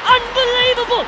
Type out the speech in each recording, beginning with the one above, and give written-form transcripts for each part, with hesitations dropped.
Unbelievable!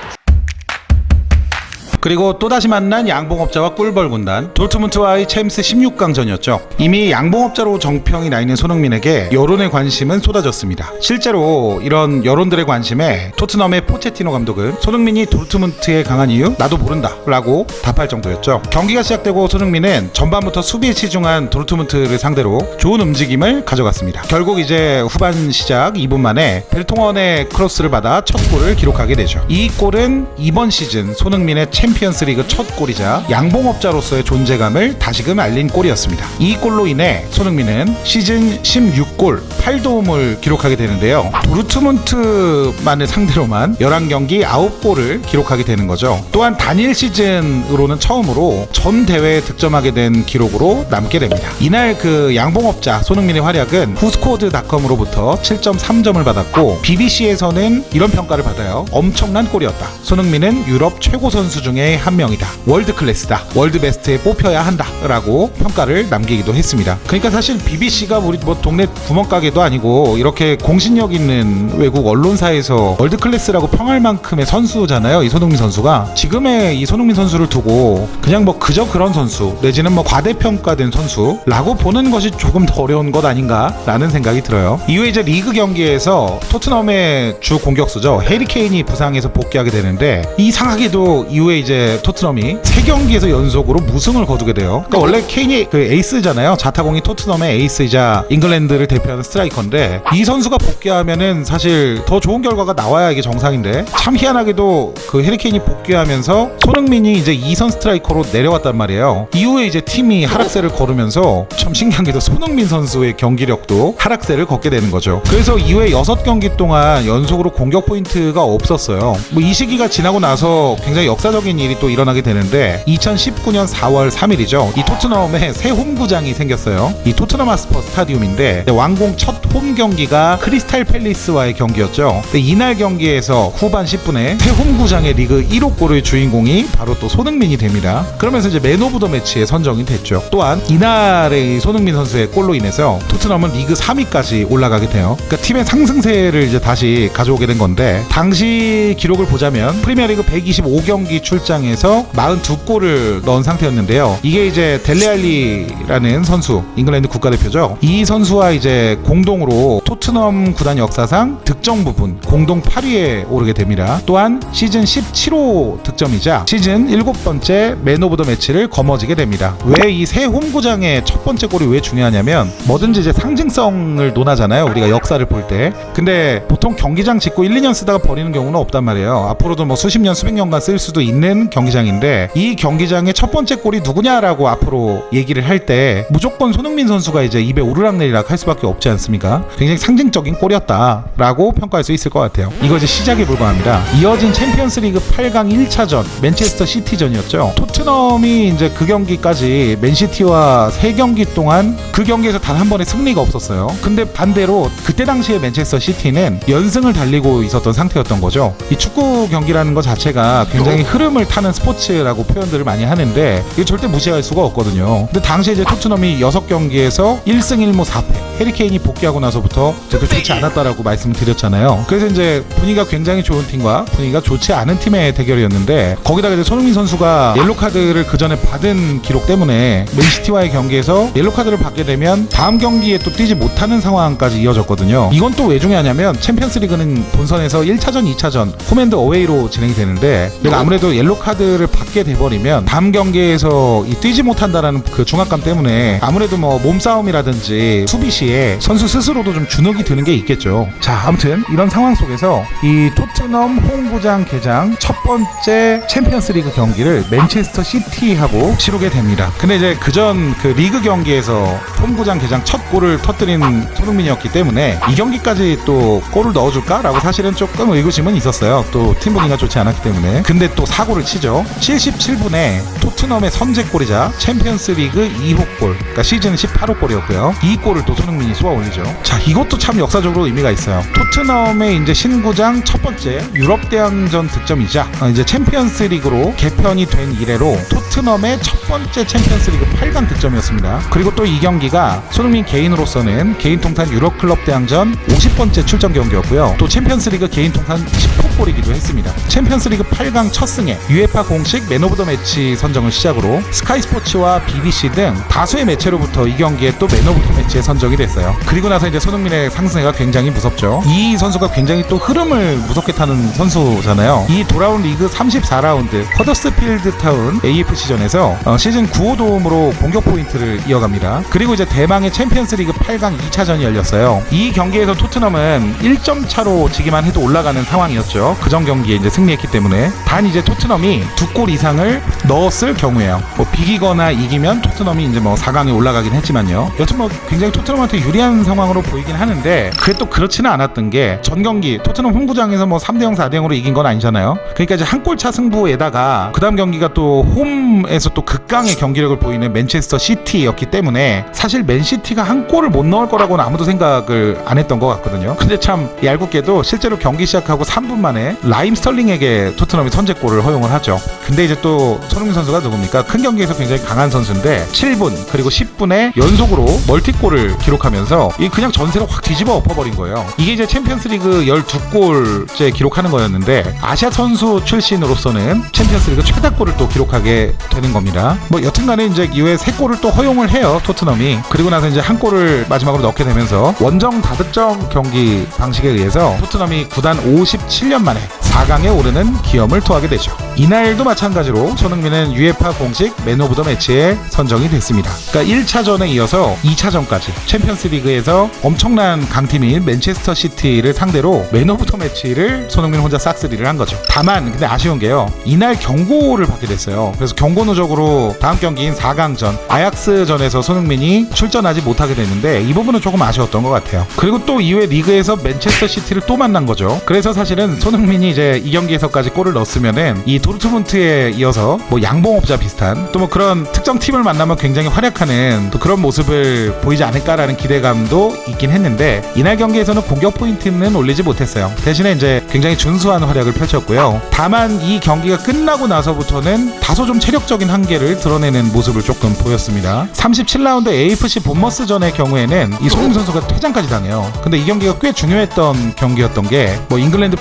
그리고 또다시 만난 양봉업자와 꿀벌 군단, 도르트문트와의 챔스 16강전이었죠. 이미 양봉업자로 정평이 나 있는 손흥민에게 여론의 관심은 쏟아졌습니다. 실제로 이런 여론들의 관심에 토트넘의 포체티노 감독은 손흥민이 도르트문트에 강한 이유 나도 모른다 라고 답할 정도였죠. 경기가 시작되고 손흥민은 전반부터 수비에 치중한 도르트문트를 상대로 좋은 움직임을 가져갔습니다. 결국 이제 후반 시작 2분 만에 벨통원의 크로스를 받아 첫 골을 기록하게 되죠. 이 골은 이번 시즌 손흥민의 챔피언스리그 첫 골이자 양봉업자로서의 존재감을 다시금 알린 골이었습니다. 이 골로 인해 손흥민은 시즌 16골 8도움을 기록하게 되는데요. 도르트문트만을 상대로만 11경기 9골을 기록하게 되는 거죠. 또한 단일 시즌으로는 처음으로 전 대회에 득점하게 된 기록으로 남게 됩니다. 이날 그 양봉업자 손흥민의 활약은 후스코드닷컴으로부터 7.3점을 받았고 BBC에서는 이런 평가를 받아요. 엄청난 골이었다. 손흥민은 유럽 최고 선수 중에 한 명이다. 월드 클래스다. 월드 베스트에 뽑혀야 한다. 라고 평가를 남기기도 했습니다. 그러니까 사실 BBC가 우리 뭐 동네 구멍가게도 아니고 이렇게 공신력 있는 외국 언론사에서 월드 클래스라고 평할 만큼의 선수잖아요. 이 손흥민 선수가. 지금의 이 손흥민 선수를 두고 그냥 뭐 그저 그런 선수 내지는 뭐 과대평가된 선수라고 보는 것이 조금 더 어려운 것 아닌가 라는 생각이 들어요. 이후에 이제 리그 경기에서 토트넘의 주 공격수죠. 해리 케인이 부상해서 복귀하게 되는데 이상하게도 이후에 이제 토트넘이 3경기에서 연속으로 무승을 거두게 돼요. 그러니까 원래 케인이 그 에이스잖아요. 자타공이 토트넘의 에이스이자 잉글랜드를 대표하는 스트라이커인데 이 선수가 복귀하면은 사실 더 좋은 결과가 나와야 이게 정상인데 참 희한하게도 그 해리 케인이 복귀하면서 손흥민이 이제 2선 스트라이커로 내려왔단 말이에요. 이후에 이제 팀이 하락세를 걸으면서 참 신기한 게 손흥민 선수의 경기력도 하락세를 걷게 되는 거죠. 그래서 이후에 6경기 동안 연속으로 공격 포인트가 없었어요. 뭐 이 시기가 지나고 나서 굉장히 역사적인 일이 또 일어나게 되는데 2019년 4월 3일이죠. 이 토트넘에 새 홈구장이 생겼어요. 이 토트넘 하스퍼 스타디움인데 완공 첫 홈 경기가 크리스탈 팰리스와의 경기였죠. 근데 이날 경기에서 후반 10분에 새 홈구장의 리그 1호 골의 주인공이 바로 또 손흥민이 됩니다. 그러면서 이제 맨 오브 더 매치에 선정이 됐죠. 또한 이날의 이 손흥민 선수의 골로 인해서 토트넘은 리그 3위까지 올라가게 돼요. 그러니까 팀의 상승세를 이제 다시 가져오게 된 건데 당시 기록을 보자면 프리미어리그 125경기 출장에서 42골을 넣은 상태였는데요. 이게 이제 델레알리라는 선수, 잉글랜드 국가대표죠. 이 선수와 이제 공동으로 토트넘 구단 역사상 득점 부분 공동 8위에 오르게 됩니다. 또한 시즌 17호 득점이자 시즌 7번째 맨 오브 더 매치를 거머쥐게 됩니다. 왜 이 새 홈구장의 첫 번째 골이 왜 중요하냐면 뭐든지 이제 상징성을 논하잖아요. 우리가 역사를 볼 때. 근데 보통 경기장 짓고 1, 2년 쓰다가 버리는 경우는 없단 말이에요. 앞으로도 뭐 수십 년, 수백 년간 쓸 수도 있는 경기장인데 이 경기장의 첫 번째 골이 누구냐라고 앞으로 얘기를 할 때 무조건 손흥민 선수가 이제 입에 오르락내리락 할 수밖에 없지 않습니까? 굉장히 상징적인 골이었다라고 평가할 수 있을 것 같아요. 이거 이제 시작에 불과합니다. 이어진 챔피언스리그 8강 1차전 맨체스터 시티전이었죠. 토트넘이 이제 그 경기까지 맨시티와 3경기 동안 그 경기에서 단 한 번의 승리가 없었어요. 근데 반대로 그때 당시에 맨체스터 시티는 연승을 달리고 있었던 상태였던 거죠. 이 축구 경기라는 것 자체가 굉장히 흐름을 타는 스포츠라고 표현들을 많이 하는데 이게 절대 무시할 수가 없거든요. 근데 당시에 이제 토트넘이 6경기에서 1승 1무 4패 해리 케인이 복귀하고 나서부터 좋지 않았다라고 말씀드렸잖아요. 그래서 이제 분위기가 굉장히 좋은 팀과 분위기가 좋지 않은 팀의 대결이었는데 거기다가 이제 손흥민 선수가 옐로카드를 그 전에 받은 기록 때문에 맨시티와의 경기에서 옐로카드를 받게 되면 다음 경기에 또 뛰지 못하는 상황까지 이어졌거든요. 이건 또 왜 중요하냐면 챔피언스리그는 본선에서 1차전, 2차전 홈앤드 어웨이로 진행이 되는데 내가 아무래도 옐로카드를 받게 돼버리면 다음 경기에서 뛰지 못한다라는 그 중압감 때문에 아무래도 뭐 몸싸움이라든지 수비 시에 선수 스스로도 좀 주눅이 드는 게 있겠죠. 자, 아무튼 이런 상황 속에서 이 토트넘 홈구장 개장 첫 번째 챔피언스리그 경기를 맨체스터 시티하고 치르게 됩니다. 근데 이제 그전 그 리그 경기에서 홈구장 개장 첫 골을 터뜨린 손흥민이었기 때문에 이 경기까지 또 골을 넣어줄까라고 사실은 조금 의구심은 있었어요. 또 팀 분위기가 좋지 않았기 때문에. 근데 또 사고를 치죠. 77분에 토트넘의 선제골이자 챔피언스리그 2호 골, 그러니까 시즌 18호 골이었고요. 이 골을 또 손흥민이 쏘아 올리죠. 자, 이것도 참 역사적으로 의미가 있어요. 토트넘의 이제 신구장 첫 번째 유럽 대항전 득점이자 이제 챔피언스 리그로 개편이 된 이래로 토트넘의 첫 번째 챔피언스 리그 8강 득점이었습니다. 그리고 또 이 경기가 손흥민 개인으로서는 개인 통산 유럽 클럽 대항전 50번째 출전 경기였고요. 또 챔피언스 리그 개인 통산 10호 골이기도 했습니다. 챔피언스 리그 8강 첫 승에 UEFA 공식 맨 오브 더 매치 선정을 시작으로 스카이 스포츠와 BBC 등 다수의 매체로부터 이 경기에 또 맨 오브 더 매치에 선정이 됐어요. 그리고 나서 이제 손흥민의 상승세가 굉장히 무섭죠. 이 선수가 굉장히 또 흐름을 무섭게 타는 선수잖아요. 이 돌아온 리그 34라운드 허더스필드 타운 AFC전에서 시즌 9호 도움으로 공격 포인트를 이어갑니다. 그리고 이제 대망의 챔피언스 리그 8강 2차전이 열렸어요. 이 경기에서 토트넘은 1점 차로 지기만 해도 올라가는 상황이었죠. 그전 경기에 이제 승리했기 때문에. 단 이제 토트넘이 2골 이상을 넣었을 경우에요. 뭐 비기거나 이기면 토트넘이 이제 뭐 4강에 올라가긴 했지만요. 여튼 뭐 굉장히 토트넘한테 유리한 상황으로 보이긴 하는데 그게 또 그렇지는 않았던 게 전 경기 토트넘 홈구장에서 뭐 3대0 4대0으로 이긴 건 아니잖아요. 그러니까 이제 한 골차 승부에다가 그 다음 경기가 또 홈에서 또 극강의 경기력을 보이는 맨체스터 시티였기 때문에 사실 맨시티가 한 골을 못 넣을 거라고는 아무도 생각을 안 했던 것 같거든요. 근데 참 얄궂게도 실제로 경기 시작하고 3분 만에 라임 스털링에게 토트넘이 선제골을 허용을 하죠. 근데 이제 또 손흥민 선수가 누굽니까? 큰 경기에서 굉장히 강한 선수인데 7분 그리고 10분에 연속으로 멀티골을 기록하면서 이 그냥 전세를 확 뒤집어 엎어버린 거예요. 이게 이제 챔피언스리그 12골째 기록하는 거였는데 아시아 선수 출신으로서는 챔피언스리그 최다골을 또 기록하게 되는 겁니다. 뭐 여튼간에 이제 이후에 3골을 또 허용을 해요, 토트넘이. 그리고 나서 이제 한 골을 마지막으로 넣게 되면서 원정 다득점 경기 방식에 의해서 토트넘이 구단 57년 만에 4강에 오르는 기염을 토하게 되죠. 이날도 마찬가지로 손흥민은 UEFA 공식 맨 오브 더 매치에 선정이 됐습니다. 그러니까 1차전에 이어서 2차전까지 챔피언스리그에서 엄청난 강팀인 맨체스터 시티를 상대로 맨 오브 더 매치를 손흥민 혼자 싹쓸이를 한 거죠. 다만 근데 아쉬운 게요. 이날 경고를 받게 됐어요. 그래서 경고 누적으로 다음 경기인 4강전 아약스전에서 손흥민이 출전하지 못하게 됐는데 이 부분은 조금 아쉬웠던 것 같아요. 그리고 또 이후에 리그에서 맨체스터 시티를 또 만난 거죠. 그래서 사실은 손흥민이 이제 이 경기에서까지 골을 넣었으면은 이 도르트문트에 이어서 뭐 양봉업자 비슷한 또 뭐 그런 특정 팀을 만나면 굉장히 활약하는 또 그런 모습을 보이지 않을까라는 기대감도 있긴 했는데 이날 경기에서는 공격 포인트는 올리지 못했어요. 대신에 이제 굉장히 준수한 활약을 펼쳤고요. 다만 이 경기가 끝나고 나서부터는 다소 좀 체력적인 한계를 드러내는 모습을 조금 보였습니다. 37라운드 AFC 본머스전의 경우에는 이 손흥민 선수가 퇴장까지 당해요. 근데 이 경기가 꽤 중요했던 경기였던 게 뭐 잉글랜드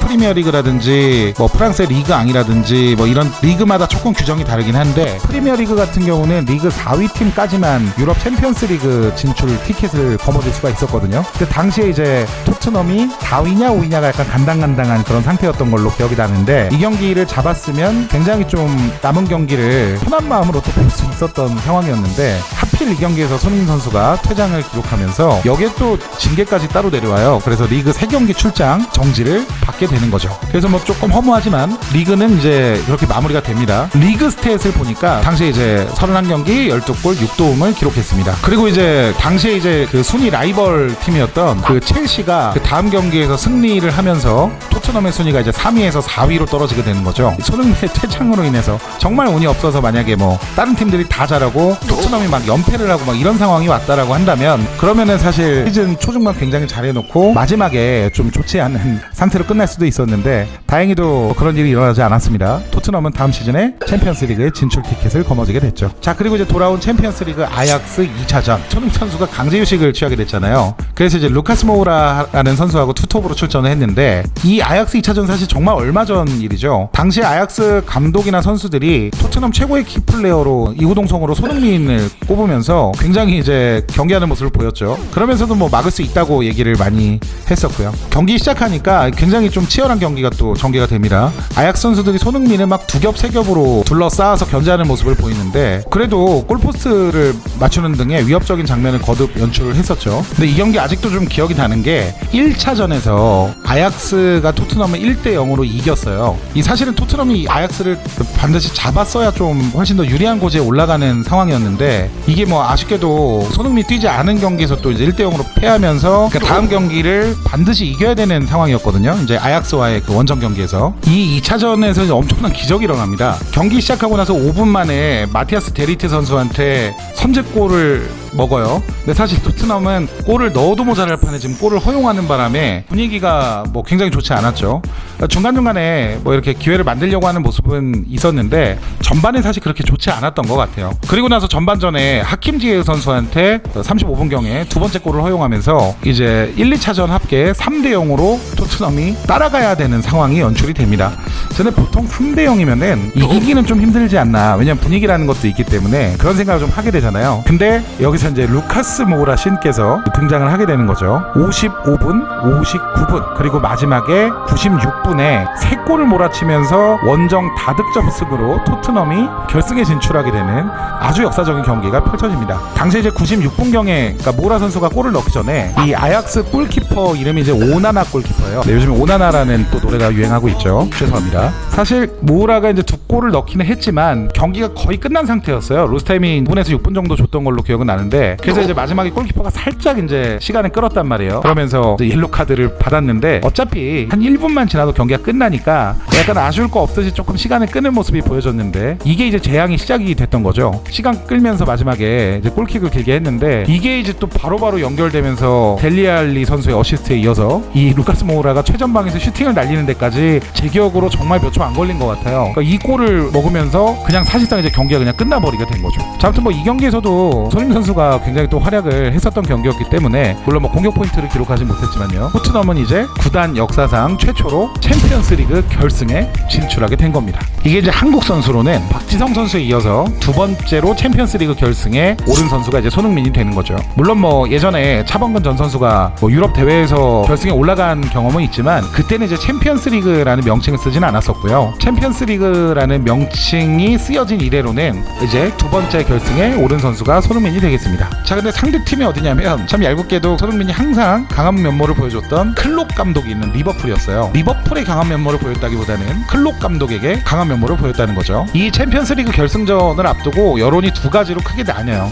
프리미어리그라든지 뭐 프랑스의 리그 앙이라든지 뭐 이런 리그마다 조금 규정이 다르긴 한데 프리미어리그 같은 경우는 리그 4위 팀까지만 유럽 챔피언스 리그 진출 티켓을 거머쥘 수가 있었거든요. 근데 당시에 이제 토트넘이 4위냐 5위냐가 약간 간당간당한 그런 상태였던 걸로 기억이 나는데 이 경기를 잡았으면 굉장히 좀 남은 경기를 편한 마음으로 또 볼 수 있었던 상황이었는데 하필 이 경기에서 손흥민 선수가 퇴장을 기록하면서 여기에 또 징계까지 따로 내려와요. 그래서 리그 3경기 출장 정지를 받게 되는 거죠. 그래서 뭐 조금 허무하지만 리그는 이제 그렇게 마무리가 됩니다. 리그 스탯을 보니까 당시에 이제 31경기 12골 6도움을 기록했습니다. 그리고 이제 당시에 이제 그 순위 라이벌 팀이었던 그 첼시가 그 다음 경기에서 승리를 하면서 토트넘의 순위가 이제 3위에서 4위로 떨어지게 되는 거죠. 손흥민의 퇴장으로 인해서 정말 운이 없어서 만약에 뭐 다른 팀들이 다 잘하고 토트넘이 막 연패를 하고 막 이런 상황이 왔다라고 한다면 그러면은 사실 시즌 초중반 굉장히 잘해놓고 마지막에 좀 좋지 않은 상태로 끝날 수도 있었는데 다행히도 그런 일이 일어나지 않았습니다. 토트넘은 다음 시즌에 챔피언스리그에 진출 티켓을 거머쥐게 됐죠. 자, 그리고 이제 돌아온 챔피언스리그 아약스 2차전 손흥민 선수가 강제휴식을 취하게 됐잖아요. 그래서 이제 루카스 모우라라는 선수하고 투톱으로 출전을 했는데 이 아약스 2차전 사실 정말 얼마 전 일이죠. 당시 아약스 감독이나 선수들이 토트넘 최고의 키플레이어로 이구동성으로 손흥민을 꼽으면서 굉장히 이제 경기하는 모습을 보였죠. 그러면서도 뭐 막을 수 있다고 얘기를 많이 했었고요. 경기 시작하니까 굉장히 좀 치열한 경기가 또 전개가 됩니다. 아약스 선수들이 손흥민을 막 두 겹, 세 겹으로 둘러싸아서 견제하는 모습을 보이는데 그래도 골포스트를 맞추는 등의 위협적인 장면을 거듭 연출을 했었죠. 근데 이 경기 아직도 좀 기억이 나는 게 1차전에서 아약스가 토트넘을 1대0으로 이겼어요. 이 사실은 토트넘이 아약스를 반드시 잡았어야 좀 훨씬 더 유리한 고지에 올라가는 상황이었는데 이게 뭐 아쉽게도 손흥민이 뛰지 않은 경기에서 또 이제 1대0으로 패하면서 그러니까 다음 경기를 반드시 이겨야 되는 상황이었거든요. 이제 아약스와의 그 원정 경기에서 이 2차전에서 엄청난 기적이 일어납니다. 경기 시작하고 나서 5분 만에 마티아스 데리트 선수한테 선제골을 먹어요. 근데 사실 토트넘은 골을 넣어도 모자랄 판에 지금 골을 허용하는 바람에 분위기가 뭐 굉장히 좋지 않았죠. 중간중간에 뭐 이렇게 기회를 만들려고 하는 모습은 있었는데 전반에 사실 그렇게 좋지 않았던 것 같아요. 그리고 나서 전반전에 하킴 지에 선수한테 35분경에 두 번째 골을 허용하면서 이제 1, 2차전 합계 3대 0으로 토트넘이 따라가야 되는 상황이 연출이 됩니다. 저는 보통 3대 0이면은 이기기는 좀 힘들지 않나. 왜냐면 분위기라는 것도 있기 때문에 그런 생각을 좀 하게 되잖아요. 근데 여기서 이제 루카스 모우라 신께서 등장을 하게 되는 거죠. 55분, 59분, 그리고 마지막에 96분에 3골을 몰아치면서 원정 다득점승으로 토트넘이 결승에 진출하게 되는 아주 역사적인 경기가 펼쳐집니다. 당시 이제 96분경에 그러니까 모우라 선수가 골을 넣기 전에 이 아약스 골키퍼 이름이 이제 오나나 골키퍼예요. 네, 요즘 오나나라는 또 노래가 유행하고 있죠. 죄송합니다. 사실 모우라가 이제 2골을 넣기는 했지만 경기가 거의 끝난 상태였어요. 로스타임이 5분에서 6분 정도 줬던 걸로 기억은 나는데, 그래서 이제 마지막에 골키퍼가 살짝 이제 시간을 끌었단 말이에요. 그러면서 이제 옐로 카드를 받았는데 어차피 한 1분만 지나도 경기가 끝나니까 약간 아쉬울 거 없듯이 조금 시간을 끄는 모습이 보여졌는데, 이게 이제 재앙이 시작이 됐던 거죠. 시간 끌면서 마지막에 이제 골킥을 길게 했는데, 이게 이제 또 바로바로 연결되면서 델리알리 선수의 어시스트에 이어서 이 루카스 모우라가 최전방에서 슈팅을 날리는 데까지 제 기억으로 정말 몇 초 안 걸린 것 같아요. 그러니까 이 골을 먹으면서 그냥 사실상 이제 경기가 그냥 끝나버리게 된 거죠. 자, 아무튼 뭐 이 경기에서도 손흥민 선수가 굉장히 또 활약을 했었던 경기였기 때문에 물론 뭐 공격 포인트를 기록하지 못했지만요, 토트넘은 이제 구단 역사상 최초로 챔피언스리그 결승에 진출하게 된 겁니다. 이게 이제 한국 선수로는 박지성 선수에 이어서 두 번째로 챔피언스리그 결승에 오른 선수가 이제 손흥민이 되는 거죠. 물론 뭐 예전에 차범근 전 선수가 뭐 유럽 대회에서 결승에 올라간 경험은 있지만 그때는 이제 챔피언스리그라는 명칭을 쓰진 않았었고요. 챔피언스리그라는 명칭이 쓰여진 이래로는 이제 두 번째 결승에 오른 선수가 손흥민이 되겠습니다. 자, 근데 상대 팀이 어디냐면 참 얄궂게도 손흥민이 항상 강한 면모를 보여줬던 클롭 감독이 있는 리버풀이었어요. 리버풀의 강한 면모를 보였다기보다는 클롭 감독에게 강한 면모를 보였다는 거죠. 이 챔피언스리그 결승전을 앞두고 여론이 두 가지로 크게 나뉘어요.